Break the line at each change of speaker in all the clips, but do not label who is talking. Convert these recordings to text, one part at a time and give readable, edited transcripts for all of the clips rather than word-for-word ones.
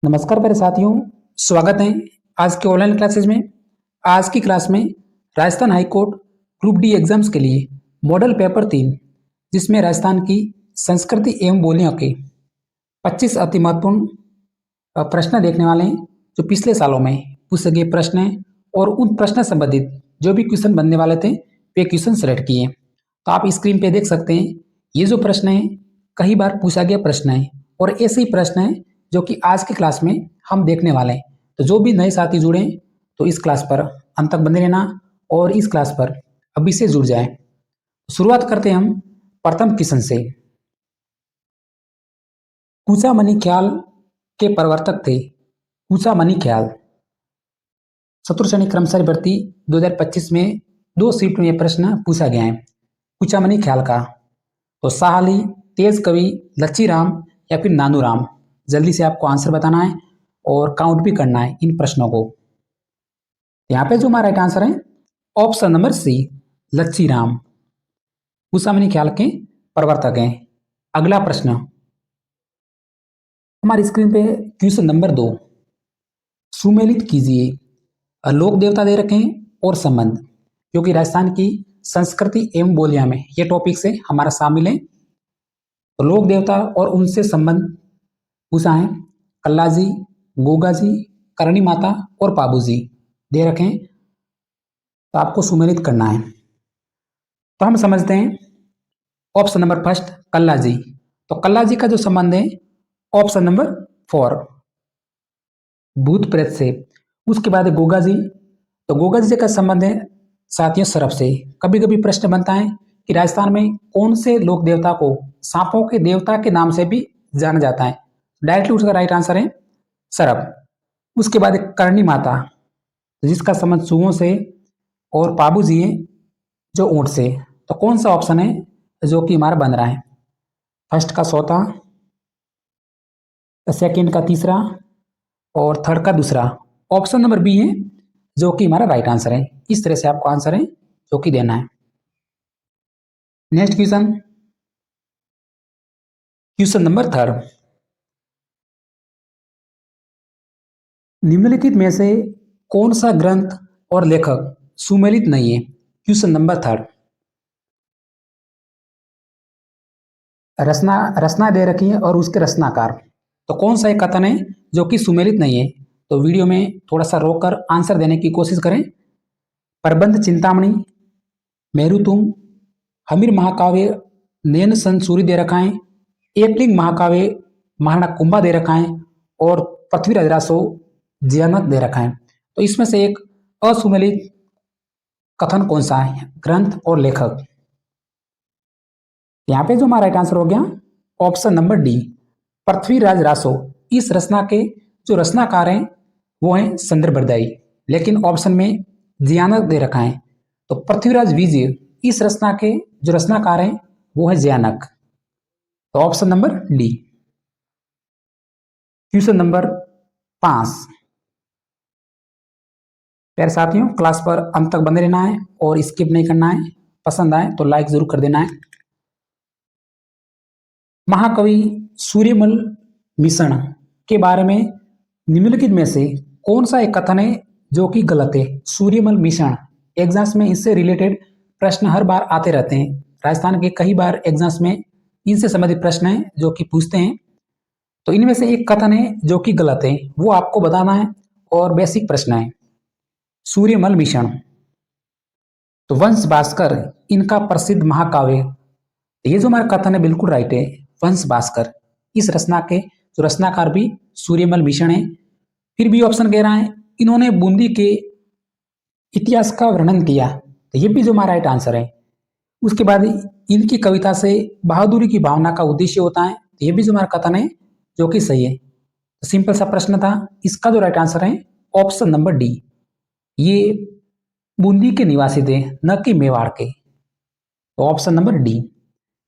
नमस्कार मेरे साथियों, स्वागत है आज के ऑनलाइन क्लासेज में। आज की क्लास में Rajasthan high court group D exams के लिए मॉडल पेपर 3 जिसमें राजस्थान की संस्कृति एवं बोलियों के 25 अति महत्वपूर्ण प्रश्न देखने वाले हैं जो पिछले सालों में पूछे गए प्रश्न हैं और उन प्रश्न संबंधित जो भी क्वेश्चन बनने वाले थे वे क्वेश्चन सेलेक्ट किए। तो आप स्क्रीन पे देख सकते हैं ये जो प्रश्न है कई बार पूछा गया प्रश्न है और ऐसे ही प्रश्न है जो कि आज की क्लास में हम देखने वाले हैं। तो जो भी नए साथी जुड़े तो इस क्लास पर अंत तक बने रहना और इस क्लास पर अभी से जुड़ जाएं। शुरुआत करते हैं हम प्रथम क्वेश्चन से। कूचामनी ख्याल के प्रवर्तक थे कूचामनी ख्याल। चतुर्थ श्रेणी कर्मचारी भर्ती 2025 में 2 शिफ्ट में प्रश्न पूछा गया है कूचामनी ख्याल का। तो साहली, तेज कवि, लच्छीराम या फिर नानूराम। जल्दी से आपको आंसर बताना है और काउंट भी करना है इन प्रश्नों को। यहाँ पे जो हमारा राइट आंसर है ऑप्शन नंबर सी, लच्छीराम कूचामनी ख्याल के प्रवर्तक हैं। अगला प्रश्न हमारी स्क्रीन पे क्वेश्चन नंबर 2, सुमेलित कीजिए लोक देवता दे रखे हैं और संबंध, क्योंकि राजस्थान की संस्कृति एवं बोलियां में ये टॉपिक से हमारा शामिल है। तो लोक देवता और उनसे संबंध पूछा है। कल्ला जी, गोगा जी, करणी माता और पाबू जी दे रखे हैं। तो आपको सुमेलित करना है। तो हम समझते हैं ऑप्शन नंबर फर्स्ट कल्ला जी। तो कल्ला जी का जो संबंध है ऑप्शन नंबर 4 भूत प्रेत से। उसके बाद गोगा जी। तो गोगा जी का संबंध है साथियों सर्प से। कभी कभी प्रश्न बनता है कि राजस्थान में कौन से लोक देवता को सांपों के देवता के नाम से भी जाना जाता है। डायरेक्टली उसका राइट आंसर है सर्प। उसके बाद करणी माता जिसका संबंध चूहों से और पाबू जी है जो ऊंट से। तो कौन सा ऑप्शन है जो कि हमारा बन रहा है? फर्स्ट का चौथा, सेकंड का तीसरा और थर्ड का दूसरा। ऑप्शन नंबर बी है जो कि हमारा राइट आंसर है। इस तरह से आपको आंसर है जो कि देना है। नेक्स्ट क्वेश्चन, क्वेश्चन नंबर 3, निम्नलिखित में से कौन सा ग्रंथ और लेखक सुमेलित नहीं है? क्वेश्चन नंबर 3, रचना रचना दे रखी है और उसके रचनाकार। तो कौन सा एक कथन है जो कि सुमेलित नहीं है? तो वीडियो में थोड़ा सा रोककर आंसर देने की कोशिश करें। प्रबंध चिंतामणि, मेरुतुंग, हमीर महाकाव्य नयन सन सूरी दे रखा है, एकलिंग महाकाव्य महाराणा कुंभा दे रखा है और पृथ्वीराज रासो जियानक दे रखा है। तो इसमें से एक असुमेलित कथन कौन सा है, ग्रंथ और लेखक? यहाँ पे जो हमारा राइट आंसर हो गया option number D, Prithviraj Raso. इस रचना के जो रचनाकार हैं वो हैं संदर्भदायी, लेकिन ऑप्शन में जियानक दे रखा है। तो पृथ्वीराज विजय इस रचना के जो रचनाकार हैं वो है जियानक। तो option number D. Question number 5, प्यारे साथियों क्लास पर अंत तक बने रहना है और स्किप नहीं करना है। पसंद आए तो लाइक जरूर कर देना है। महाकवि सूर्यमल मिश्रण के बारे में निम्नलिखित में से कौन सा एक कथन है जो कि गलत है? सूर्यमल मिश्रण एग्जाम्स में इससे रिलेटेड प्रश्न हर बार आते रहते हैं। राजस्थान के कई बार एग्जाम्स में इनसे संबंधित प्रश्न है जो कि पूछते हैं। तो इनमें से एक कथन है जो कि गलत है, वो आपको बताना है और बेसिक प्रश्न है। सूर्यमल मिश्रण, तो वंश भास्कर इनका प्रसिद्ध महाकाव्य। ये जो हमारा कथन है बिल्कुल राइट है, वंश भास्कर। इस रचना के जो रचनाकार भी सूर्यमल मिश्रण है। फिर भी ऑप्शन कह रहा है इन्होंने बूंदी के इतिहास का वर्णन किया। तो ये भी जो हमारा राइट आंसर है। उसके बाद इनकी कविता से बहादुरी की भावना का उद्देश्य होता है। तो ये भी जो हमारा कथन है जो कि सही है। तो सिंपल सा प्रश्न था, इसका जो राइट आंसर है ऑप्शन नंबर डी, ये बूंदी के निवासी थे न कि मेवाड़ के। तो ऑप्शन नंबर डी।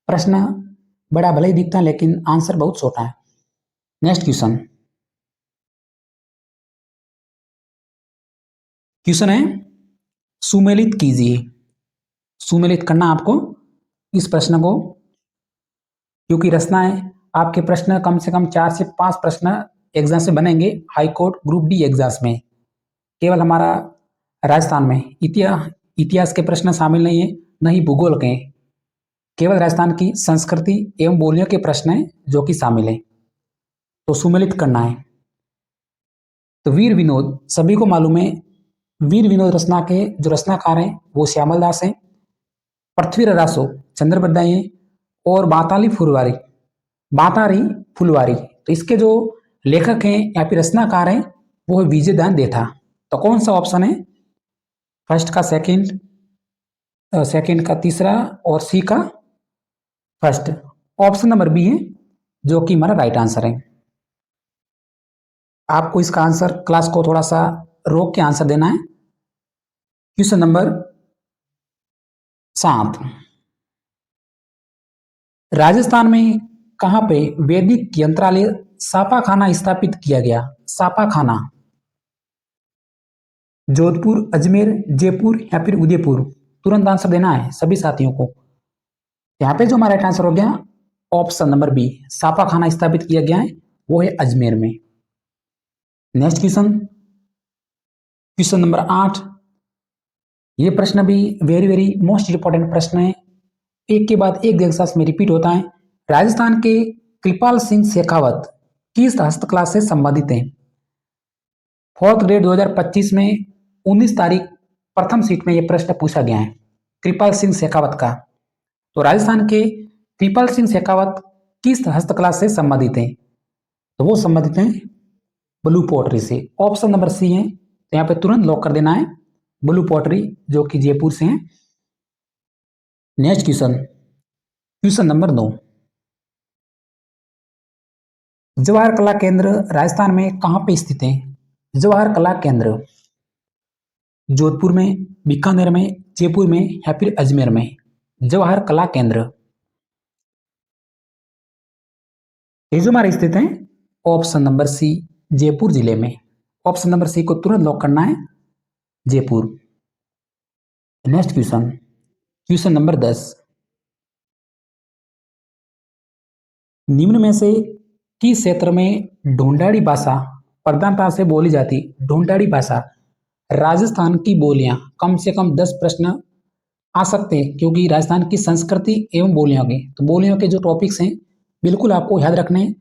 प्रश्न बड़ा भले ही दिखता है लेकिन आंसर बहुत छोटा है। नेक्स्ट क्वेश्चन, क्वेश्चन है सुमेलित कीजिए। सुमेलित करना आपको इस प्रश्न को, क्योंकि रचना है आपके प्रश्न कम से कम 4 से 5 प्रश्न एग्जाम्स में बनेंगे high court group D exams में। केवल हमारा राजस्थान में इतिहास के प्रश्न शामिल नहीं है, न ही भूगोल के। केवल राजस्थान की संस्कृति एवं बोलियों के प्रश्न हैं जो कि शामिल है, तो सुमेलित करना है। तो वीर विनोद सभी को मालूम है, वीर विनोद रचना के जो रचनाकार हैं वो श्यामल दास हैं, पृथ्वीराज रासो चंद्रबरदाई हैं, और बातारी फुलवारी। तो इसके जो लेखक हैं या फिर रचनाकार हैं वो है विजयदान देथा। तो कौन सा ऑप्शन है? फर्स्ट का सेकंड, सेकंड का तीसरा और सी का फर्स्ट। ऑप्शन नंबर बी है जो कि हमारा राइट आंसर है। आपको इसका आंसर क्लास को थोड़ा सा रोक के आंसर देना है। क्वेश्चन नंबर 7, राजस्थान में कहां पे वैदिक यंत्रालय छापाखाना स्थापित किया गया? छापाखाना जोधपुर, अजमेर, जयपुर या फिर उदयपुर? तुरंत आंसर देना है सभी साथियों को। यहाँ पे जो हमारा राइट आंसर हो गया ऑप्शन नंबर बी, छापाखाना स्थापित किया गया है वो है अजमेर में। Next question, question number 8। ये प्रश्न भी वेरी वेरी मोस्ट इंपॉर्टेंट प्रश्न है, एक के बाद एक एग्जाम में रिपीट होता है। राजस्थान के कृपाल सिंह शेखावत किस हस्तकला से संबंधित हैं? 4th ग्रेड 2025 में 19 तारीख प्रथम सीट में यह प्रश्न पूछा गया है कृपाल सिंह शेखावत का। तो राजस्थान के कृपाल सिंह शेखावत किस हस्तकला से संबंधित हैं? तो वो संबंधित हैं ब्लू पॉटरी से। ऑप्शन नंबर सी है, तो यहाँ पे तुरंत लॉक कर देना है ब्लू पॉटरी जो कि जयपुर से है। Next question, question number 9। Jawahar कला केंद्र राजस्थान में कहां पे स्थित है? जवाहर कला केंद्र जोधपुर में, बीकानेर में, जयपुर में या फिर अजमेर में? जवाहर कला केंद्र ये जो हमारे स्थित है ऑप्शन नंबर सी जयपुर जिले में। ऑप्शन नंबर सी को तुरंत लॉक करना है Jaipur. Next question, question number 10। निम्न में से किस क्षेत्र में ढूंढाड़ी भाषा प्रधानता से बोली जाती? ढूंढाड़ी भाषा राजस्थान की बोलियां, कम से कम 10 प्रश्न आ सकते हैं क्योंकि राजस्थान की संस्कृति एवं बोलियों के, तो बोलियों के जो टॉपिक्स हैं बिल्कुल आपको याद रखने हैं।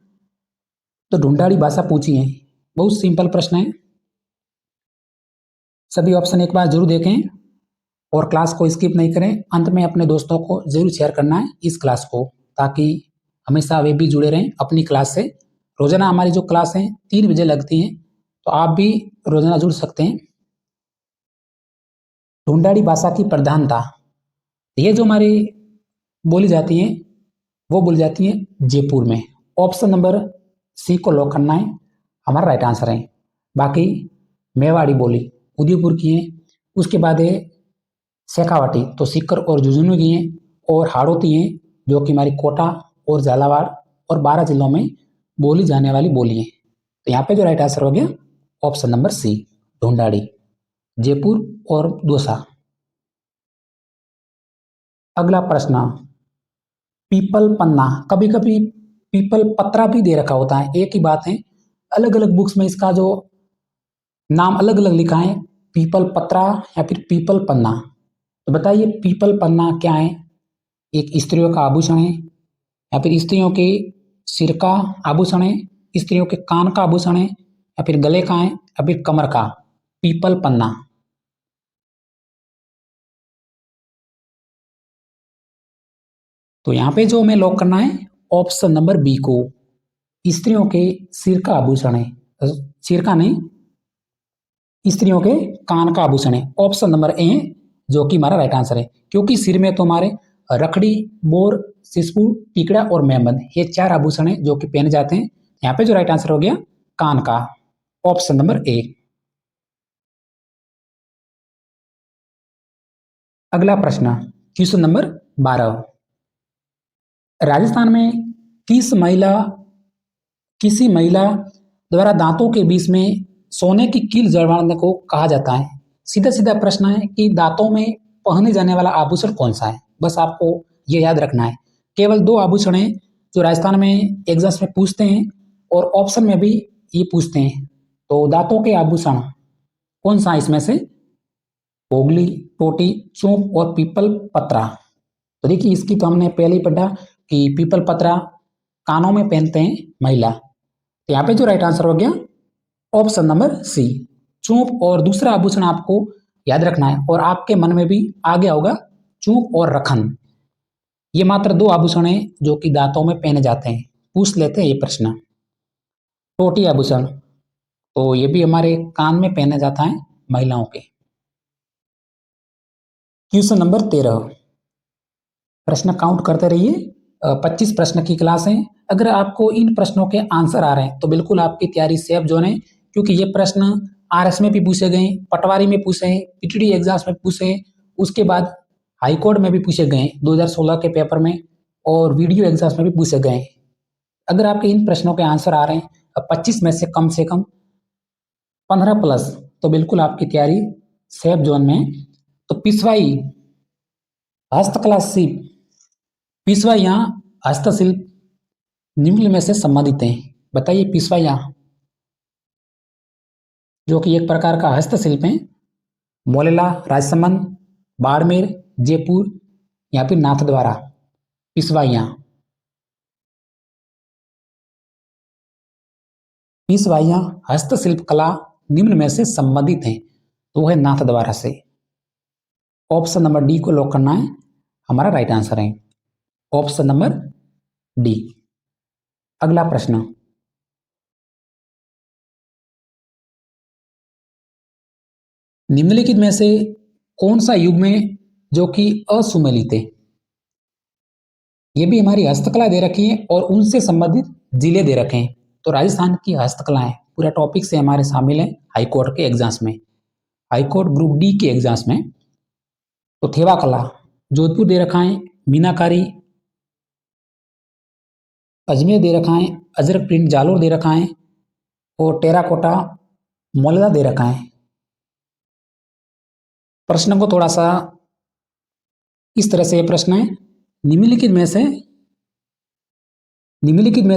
तो ढूंढाड़ी भाषा पूछी है, बहुत सिंपल प्रश्न है। सभी ऑप्शन एक बार जरूर देखें और क्लास को स्किप नहीं करें। अंत में अपने दोस्तों को जरूर शेयर करना है इस क्लास को, ताकि हमेशा वे भी जुड़े रहें अपनी क्लास से। रोजाना हमारी जो क्लास है 3 बजे लगती हैं, तो आप भी रोजाना जुड़ सकते हैं। ढूंढाड़ी भाषा की प्रधानता, ये जो हमारी बोली जाती है वो बोली जाती है जयपुर में। ऑप्शन नंबर सी को लॉक करना है, हमारा राइट आंसर है। बाकी मेवाड़ी बोली उदयपुर की है, उसके बाद है शेखावाटी तो सीकर और झुंझुनू की हैं, और हाड़ौती हैं जो कि हमारी कोटा और झालावाड़ और 12 जिलों में बोली जाने वाली बोली है। तो यहाँ पे जो राइट आंसर हो गया option number C Dhundhari, Jaipur और दौसा। अगला प्रश्न, पीपल पन्ना, कभी कभी पीपल पत्रा भी दे रखा होता है, एक ही बात है, अलग अलग बुक्स में इसका जो नाम अलग अलग लिखा है, पीपल पत्रा या फिर पीपल पन्ना। तो बताइए पीपल पन्ना क्या है? एक स्त्रियों का आभूषण है या फिर स्त्रियों के सिर का आभूषण है, स्त्रियों के कान का आभूषण है या फिर गले का है या फिर कमर का? पीपल पन्ना। तो यहाँ पे जो हमें लॉक करना है ऑप्शन नंबर बी को, स्त्रियों के सिर का आभूषण है, सिर का नहीं, स्त्रियों के कान का आभूषण है। ऑप्शन नंबर ए जो कि हमारा राइट आंसर है, क्योंकि सिर में तो हमारे रखड़ी, बोर, सिसपुर, टिकड़ा और मेहबंद ये 4 आभूषण है जो कि पहने जाते हैं। यहाँ पे जो राइट आंसर हो गया कान का, ऑप्शन नंबर ए। अगला प्रश्न, क्वेश्चन नंबर 12। राजस्थान में किसी महिला द्वारा दांतों के बीच में सोने की कील जड़वाने को कहा जाता है? सीधा सीधा प्रश्न है कि दांतों में पहने जाने वाला आभूषण कौन सा है, बस आपको ये याद रखना है। केवल 2 आभूषण हैं जो राजस्थान में एग्जाम्स में पूछते हैं और ऑप्शन में भी ये पूछते हैं तो दांतों के आभूषण कौन सा इसमें से? पोगली, टोटी, चोंप और पीपल पत्रा। तो देखिए इसकी तो हमने पहले ही पढ़ा कि पीपल पत्रा कानों में पहनते हैं महिला। तो यहाँ पे जो राइट आंसर हो गया ऑप्शन नंबर सी, चोंप। और दूसरा आभूषण आपको याद रखना है और आपके मन में भी आ गया होगा, चोंप और रखन। ये मात्र दो आभूषण हैं जो कि दांतों में पहने जाते हैं। पूछ लेते हैं ये प्रश्न। टोटी आभूषण तो ये भी हमारे कान में पहना जाता है महिलाओं के। क्वेश्चन नंबर 13, प्रश्न काउंट करते रहिए। 25 प्रश्न की क्लास है। अगर आपको इन प्रश्नों के आंसर आ रहे हैं तो बिल्कुल आपकी तैयारी सेफ जोन है, क्योंकि ये प्रश्न आरएस में भी पूछे गए, पटवारी में पूछे हैं, पीटीडी एग्जाम्स में पूछे हैं, उसके बाद हाईकोर्ट में भी पूछे गए 2016 के पेपर में, और वीडियो एग्जाम्स में भी पूछे गए। अगर आपके इन प्रश्नों के आंसर आ रहे हैं 25 में से कम 15 प्लस, तो बिल्कुल आपकी तैयारी सेफ जोन में है। तो पिछवाई हस्तकला शिल्प, पिछवाइयाँ हस्तशिल्प निम्न में से संबंधित हैं। बताइए पिछवाइयाँ जो कि एक प्रकार का हस्तशिल्प है, मोलेला, राजसमंद, बाड़मेर, जयपुर या फिर नाथद्वारा। पिछवाइयाँ, पिछवाइयाँ हस्तशिल्प कला निम्न में से संबंधित हैं, तो वह नाथद्वारा से। ऑप्शन नंबर डी को लॉक करना है, हमारा राइट आंसर है ऑप्शन नंबर डी। अगला प्रश्न, निम्नलिखित में से कौन सा युग्म है जो कि असुमेलित है? ये भी हमारी हस्तकला दे रखी है और उनसे संबंधित जिले दे रखे हैं। तो राजस्थान की हस्तकलाएं पूरा टॉपिक से हमारे शामिल है हाईकोर्ट के एग्जाम्स में, हाईकोर्ट ग्रुप डी के एग्जाम्स में। तो थेवा कला जोधपुर दे रखा है, मीनाकारी अजमेर दे रखा है, अजरक प्रिंट जालोर दे रखा है, और टेराकोटा मोलदा दे रखा है। प्रश्न को थोड़ा सा इस तरह से, ये प्रश्न है, निम्नलिखित में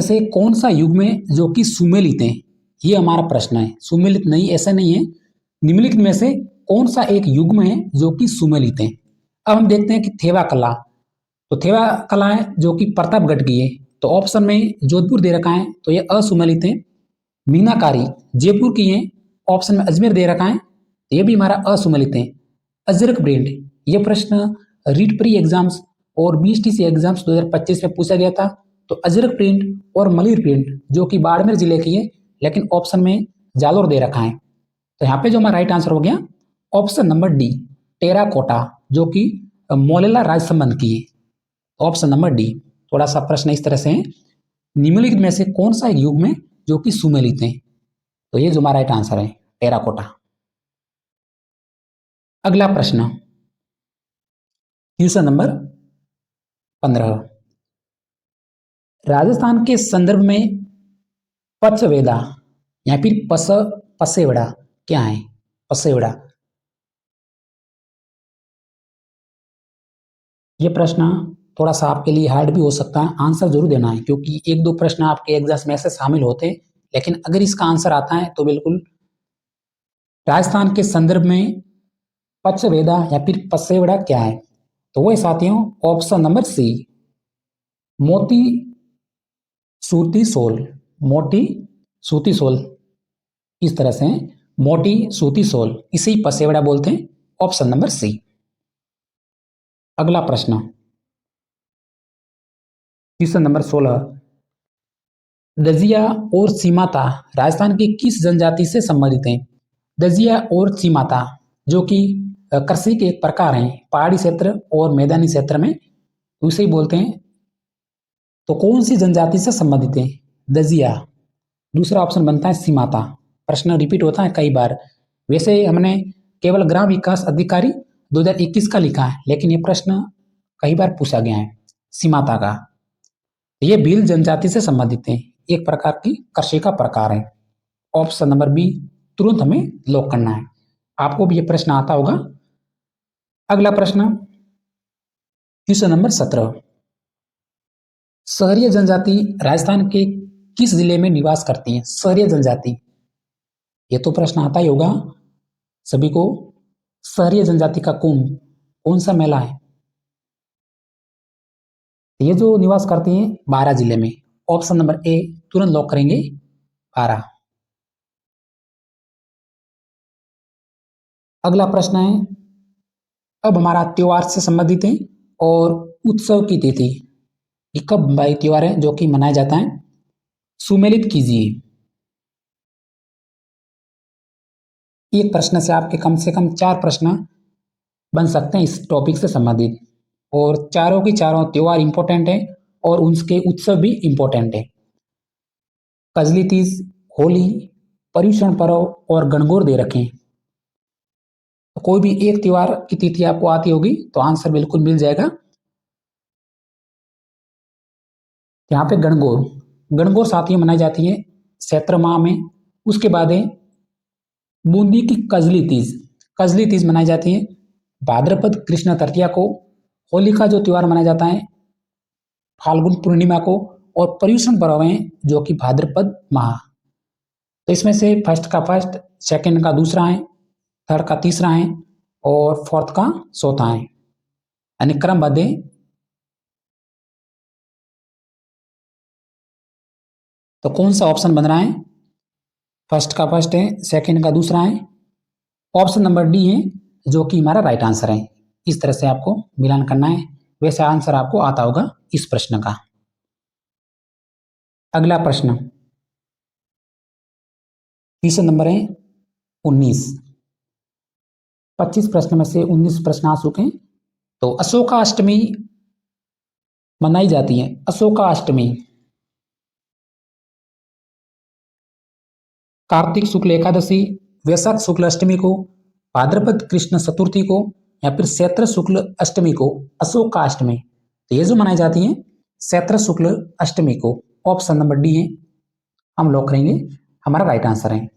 से कौन सा युग्म है जो कि सुमेलित है? ये हमारा प्रश्न है, सुमेलित नहीं, ऐसा नहीं है। निम्नलिखित में से कौन सा एक युग्म है जो कि सुमेलित है? अब हम देखते हैं कि थेवा कला, तो थेवा कला है जो कि प्रतापगढ़ की है, तो ऑप्शन में जोधपुर दे रखा है, तो ये असुमेलित है। मीनाकारी जयपुर की है, ऑप्शन में अजमेर दे रखा है, तो ये भी हमारा असुमेलित है। अजरक प्रिंट, ये प्रश्न रीट प्री एग्जाम्स और बीएसटीसी एग्जाम्स 2025 में पूछा गया था। तो अजरक प्रिंट और मलिर प्रिंट जो कि बाड़मेर जिले की है, लेकिन ऑप्शन में जालोर दे रखा है। तो यहाँ पे जो हमारा राइट आंसर हो गया ऑप्शन नंबर डी, टेराकोटा, जो कि मोलेला राजसमंद की है। Option number D. थोड़ा सा प्रश्न इस तरह से है, निम्नलिखित में से कौन सा युग्म है जो कि सुमेलित है? तो ये जो हमारा राइट आंसर है टेराकोटा। अगला प्रश्न, क्वेश्चन नंबर 15, राजस्थान के संदर्भ में पचवेदा या फिर पसेवड़ा क्या है? पसेवड़ा, ये प्रश्न थोड़ा सा आपके लिए हार्ड भी हो सकता है, आंसर जरूर देना है, क्योंकि एक दो प्रश्न आपके एग्जाम में ऐसे शामिल होते हैं। लेकिन अगर इसका आंसर आता है तो बिल्कुल राजस्थान के संदर्भ में पचवेदा या फिर पसेवड़ा क्या है? तो वह साथियों ऑप्शन नंबर सी, मोती सूती सोल। मोटी सूती सोल, इस तरह से मोटी सूती सोल, इसे ही पसेवड़ा बोलते हैं। Option number C. अगला प्रश्न, क्वेश्चन नंबर 16, दजिया और सीमाता राजस्थान की किस जनजाति से संबंधित हैं? दजिया और सीमाता जो कि कृषि के एक प्रकार हैं, पहाड़ी क्षेत्र और मैदानी क्षेत्र में उसे ही बोलते हैं। तो कौन सी जनजाति से संबंधित है? दजिया। दूसरा ऑप्शन बनता है सीमाता। प्रश्न रिपीट होता है कई बार, वैसे हमने केवल ग्राम विकास अधिकारी 2021 का लिखा है, लेकिन ये प्रश्न कई बार पूछा गया है सीमाता का। ये भील जनजाति से संबंधित है, एक प्रकार की कृषि का प्रकार है। ऑप्शन नंबर बी तुरंत हमें लॉक करना है, आपको भी ये प्रश्न आता होगा। अगला प्रश्न, क्वेश्चन नंबर 17, शहरीय जनजाति राजस्थान के किस जिले में निवास करती है? सहरिया जनजाति। ये तो प्रश्न आता ही होगा सभी को। सहरिया जनजाति का कौन सा मेला है? ये जो निवास करती हैं बारां जिले में। ऑप्शन नंबर ए तुरंत लॉक करेंगे, बारां। अगला प्रश्न है, अब हमारा त्योहार से संबंधित है और उत्सव की तिथि। ये कब भाई त्योहार है जो कि मनाया जाता है? सुमेलित कीजिए। एक प्रश्न से कम 4 प्रश्न बन सकते हैं इस टॉपिक से संबंधित, और चारों की चारों त्योहार इंपॉर्टेंट है और उनके उत्सव भी इंपॉर्टेंट है। कजली तीज, होली, पर्युषण पर्व और गणगौर दे रखे हैं। तो कोई भी एक त्योहार की तिथि आपको आती होगी तो आंसर बिल्कुल मिल जाएगा। यहाँ पे गणगौर साथियों मनाई जाती है चैत्र माह में। उसके बाद है बूंदी की कजली तीज मनाई जाती है भाद्रपद कृष्ण तृतीया को। होली का जो त्योहार मनाया जाता है फाल्गुन पूर्णिमा को। और पर्युषण पर्व है जो कि भाद्रपद माह। तो इसमें से फर्स्ट का फर्स्ट, सेकंड का दूसरा है, थर्ड का तीसरा है और फोर्थ का चौथा है, यानी क्रमबद्ध है। तो कौन सा ऑप्शन बन रहा है? फर्स्ट का फर्स्ट है, सेकंड का दूसरा है, ऑप्शन नंबर डी है जो कि हमारा राइट आंसर है। इस तरह से आपको मिलान करना है। वैसे आंसर आपको आता होगा इस प्रश्न का। अगला प्रश्न क्वेश्चन नंबर है 19। 25 प्रश्न में से 19 प्रश्न आ चुके हैं। तो अशोका अष्टमी मनाई जाती है। अशोका अष्टमी कार्तिक शुक्ल एकादशी, वैशाख शुक्ल अष्टमी को, भाद्रपद कृष्ण चतुर्थी को, या फिर चैत्र शुक्ल अष्टमी को अशोका अष्टमी। तो ये जो मनाई जाती है चैत्र शुक्ल अष्टमी को। ऑप्शन नंबर डी है, हम लॉक करेंगे, हमारा राइट आंसर है।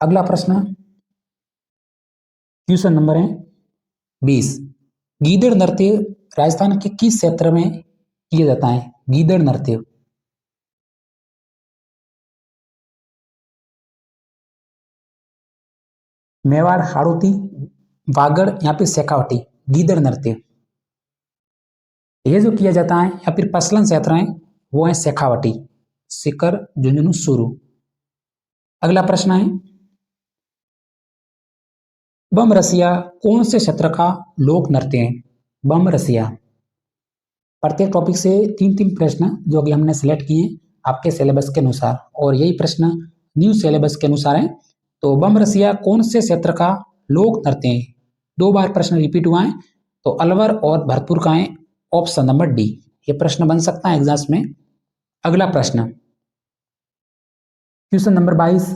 अगला प्रश्न क्वेश्चन नंबर है 20। गीदड़ नृत्य राजस्थान के किस क्षेत्र में किया जाता है? गीदड़ नृत्य। मेवाड़, हाड़ौती, बागड़ या फिर शेखावटी। गीदड़ नृत्य ये जो किया जाता है, या फिर पसलन क्षेत्र है वो है शेखावटी। सिकर झुंझुनू सुरु। अगला प्रश्न है बम रसिया कौन से क्षेत्र का लोक नृत्य है? बम रसिया। प्रत्येक टॉपिक से 3-3 प्रश्न जो कि हमने सिलेक्ट किए आपके सिलेबस के अनुसार, और यही प्रश्न न्यू सिलेबस के अनुसार है। तो बम रसिया कौन से क्षेत्र का लोक नृत्य है? 2 बार प्रश्न रिपीट हुआ है। तो अलवर और भरतपुर का है, ऑप्शन नंबर डी। ये प्रश्न बन सकता है एग्जाम्स में। अगला प्रश्न क्वेश्चन नंबर 22।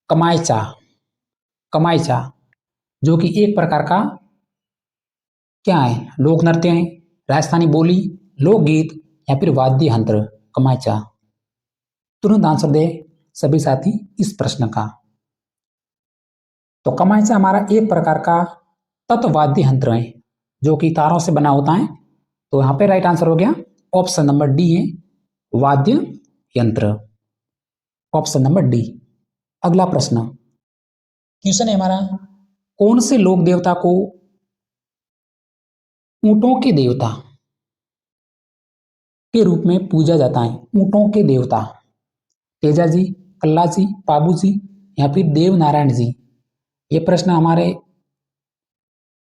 कमायचा। कमायचा जो कि एक प्रकार का क्या है? लोक नृत्य है, राजस्थानी बोली, लोकगीत या फिर वाद्य यंत्र। कमायचा। तुरंत आंसर दे सभी साथी इस प्रश्न का। तो कमायचा हमारा एक प्रकार का तत्वाद्य यंत्र है जो कि तारों से बना होता है। तो यहाँ पे राइट आंसर हो गया ऑप्शन नंबर डी है, वाद्य यंत्र। Option number D. अगला प्रश्न क्वेश्चन है हमारा कौन से लोक देवता को ऊंटों के देवता के रूप में पूजा जाता है? ऊंटों के देवता। तेजा जी, कल्ला जी, पाबू जी या फिर देव नारायण जी। ये प्रश्न हमारे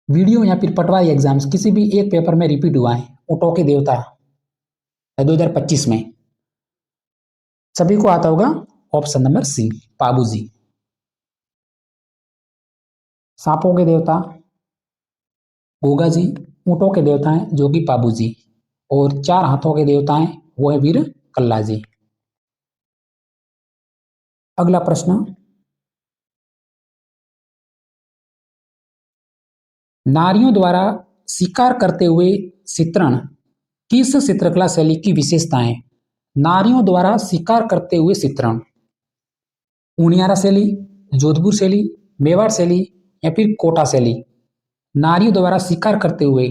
वीडियो या फिर पटवारी एग्जाम्स किसी भी एक पेपर में रिपीट हुआ है। ऊंटों के देवता 2025 में सभी को आता होगा। ऑप्शन नंबर सी, पाबू जी। सांपों के देवता गोगा जी, ऊंटों के देवता हैं जो कि पाबू जी, और 4 हाथों के देवता हैं वो है वीर कल्ला जी। अगला प्रश्न नारियों द्वारा शिकार करते हुए चित्रण किस चित्रकला शैली की विशेषता है? नारियों द्वारा शिकार करते हुए चित्रण ऊनियारा शैली, जोधपुर शैली, मेवाड़ शैली या फिर कोटा शैली। नारियों द्वारा शिकार करते हुए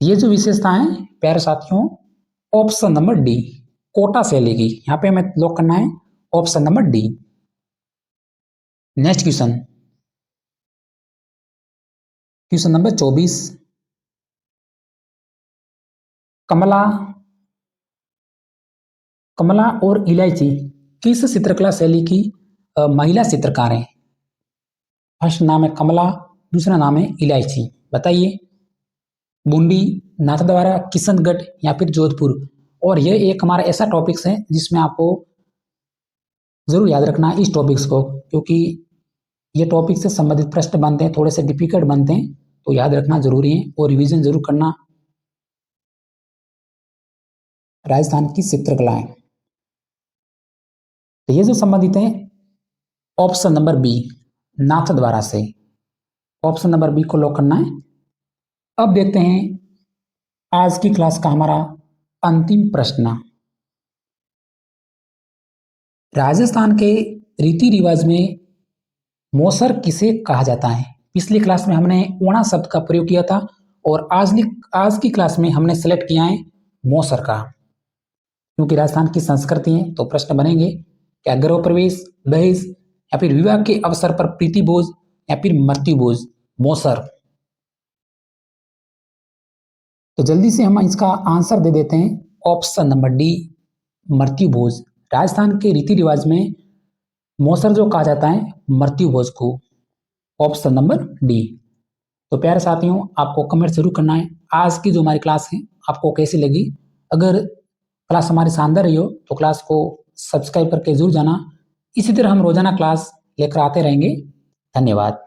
ये जो विशेषता है प्यारे साथियों ऑप्शन नंबर डी, कोटा शैली की। यहां पे हमें लॉक करना है option number D. Next question, question number 24। कमला कमला और इलायची किस चित्रकला शैली की महिला चित्रकार हैं? फर्स्ट नाम है कमला, दूसरा नाम है इलायची। बताइए। बूंदी, नाथद्वारा, किशनगढ़ या फिर जोधपुर। और यह एक हमारा ऐसा टॉपिक्स है जिसमें आपको जरूर याद रखना है इस टॉपिक्स को, क्योंकि ये टॉपिक से संबंधित प्रश्न बनते हैं, थोड़े से डिफिकल्ट बनते हैं, तो याद रखना जरूरी है और रिवीजन जरूर करना। राजस्थान की चित्रकलाएं, तो ये जो संबंधित है ऑप्शन नंबर बी, नाथद्वारा से। ऑप्शन नंबर बी को लॉक करना है। अब देखते हैं आज की क्लास का हमारा अंतिम प्रश्न। राजस्थान के रीति रिवाज में मौसर किसे कहा जाता है? पिछली क्लास में हमने ओणा शब्द का प्रयोग किया था और आज की क्लास में हमने सेलेक्ट किया है मौसर का, क्योंकि राजस्थान की संस्कृति है तो प्रश्न बनेंगे क्या गृह प्रवेश, दहेज या फिर विवाह के अवसर पर प्रीति भोज या फिर मृत्यु भोज, मौसर। तो जल्दी से हम इसका आंसर दे देते हैं ऑप्शन नंबर डी, मृत्यु भोज। राजस्थान के रीति रिवाज में मौसर जो कहा जाता है मृत्यु भोज को, ऑप्शन नंबर डी। तो प्यारे साथियों, आपको कमेंट जरूर करना है आज की जो हमारी क्लास है आपको कैसी लगी। अगर क्लास हमारी शानदार रही हो तो क्लास को सब्सक्राइब करके जरूर जाना। इसी तरह हम रोजाना क्लास लेकर आते रहेंगे। धन्यवाद।